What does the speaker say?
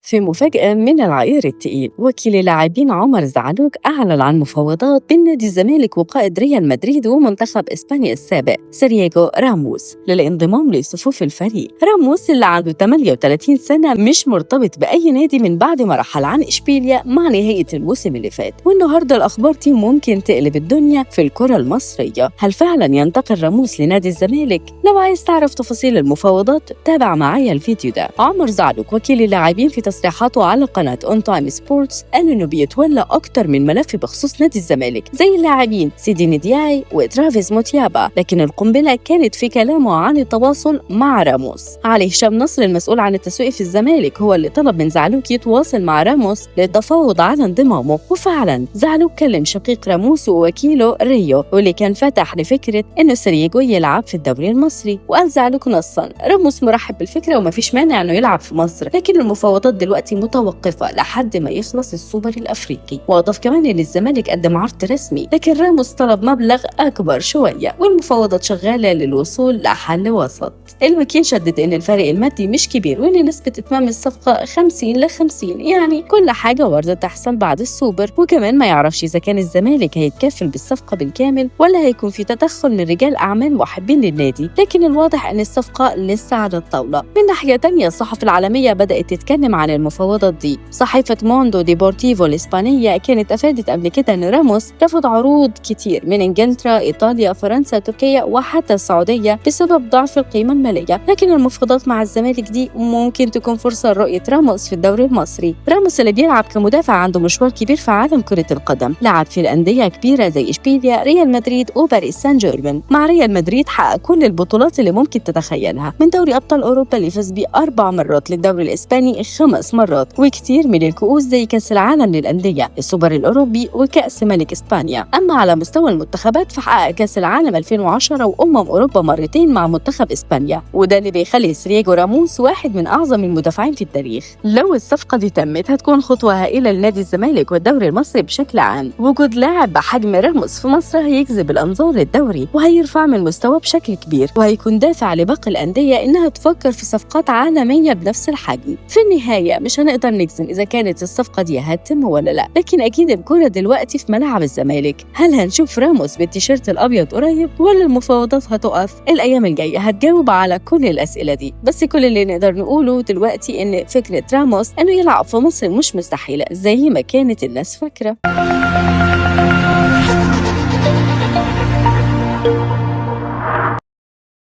في مفاجأة من العيار التقيل، وكيل اللاعبين عمر زعلوك أعلن عن مفاوضات بين نادي الزمالك وقائد ريال مدريد ومنتخب إسبانيا السابق سيرييغو راموس للانضمام لصفوف الفريق. راموس اللي عنده 38 سنة مش مرتبط بأي نادي من بعد ما رحل عن إشبيليا مع نهاية الموسم اللي فات، والنهاردة الأخبار دي ممكن تقلب الدنيا في الكرة المصرية. هل فعلا ينتقل راموس لنادي الزمالك؟ لو عايز تعرف تفاصيل المفاوضات تابع معايا الفيديو ده. عمر زعلوك وكيل اللاعبين في تصريحاته على قناة اون تايم سبورتس قال انه بيتولى اكتر من ملف بخصوص نادي الزمالك زي اللاعبين سيدي ندياي وترافيس موتيابا، لكن القنبلة كانت في كلامه عن التواصل مع راموس. علي هشام نصر المسؤول عن التسويق في الزمالك هو اللي طلب من زعلوك يتواصل مع راموس للتفاوض على انضمامه، وفعلا زعلوك كلم شقيق راموس ووكيله ريو واللي كان فتح لفكرة انه سيرييغو يلعب في الدوري المصري. وقال زعلوك نصا راموس مرحب بالفكرة ومفيش مانع انه يلعب في مصر، لكن المفاوضات دلوقتي متوقفة لحد ما يخلص السوبر الأفريقي. وأضاف كمان إن الزمالك قدم عرض رسمي، لكن راموس طلب مبلغ أكبر شوية، والمفاوضات شغالة للوصول لحل وسط. الوكيل شدد إن الفرق المادي مش كبير، وإن نسبة إتمام الصفقة 50-50، يعني كل حاجة واردة تحصل بعد السوبر. وكمان ما يعرفش إذا كان الزمالك هيتكفل بالصفقة بالكامل ولا هيكون في تدخل من رجال أعمال محبين للنادي، لكن الواضح إن الصفقة لسه على الطاولة. من ناحية تانية الصحف العالمية بدأت تتكلم عن المفاوضات دي. صحيفة موندو ديبورتيفو الإسبانية كانت أفادت قبل كده أن راموس رفض عروض كتير من إنجلترا، إيطاليا، فرنسا، تركيا وحتى السعودية بسبب ضعف القيمة المالية، لكن المفاوضات مع الزمالك دي ممكن تكون فرصة لرؤية راموس في الدوري المصري. راموس اللي بيلعب كمدافع عنده مشوار كبير في عالم كرة القدم، لعب في الأندية كبيرة زي إشبيليا، ريال مدريد وباريس سان جيرمان. مع ريال مدريد حقق كل البطولات اللي ممكن تتخيلها، من دوري أبطال أوروبا اللي فاز بيه 4 مرات، للدوري الإسباني 5 مرات، وكتير من الكؤوس زي كأس العالم للأندية، السوبر الأوروبي وكأس ملك إسبانيا. أما على مستوى المنتخبات فحقق كأس العالم 2010 أوروبا مرتين مع منتخب إسبانيا، وده اللي بيخلي سيرييغو راموس واحد من أعظم المدافعين في التاريخ. لو الصفقة دي تمت هتكون خطوة هائلة لنادي الزمالك والدوري المصري بشكل عام. وجود لاعب بحجم راموس في مصر هيجذب الأنظار للدوري وهيرفع من مستواه بشكل كبير، وهيكون دافع لباقي الأندية إنها تفكر في صفقات عالمية بنفس الحجم. في النهاية مش هنقدر نجزم إذا كانت الصفقة دي هتتم ولا لا، لكن أكيد الكرة دلوقتي في ملعب الزمالك. هل هنشوف راموس بالتيشيرت الأبيض قريب ولا المفاوضات هتقف؟ الأيام الجاية هتجاوب على كل الأسئلة دي، بس كل اللي نقدر نقوله دلوقتي إن فكرة راموس إنه يلعب في مصر مش مستحيلة زي ما كانت الناس فاكرة.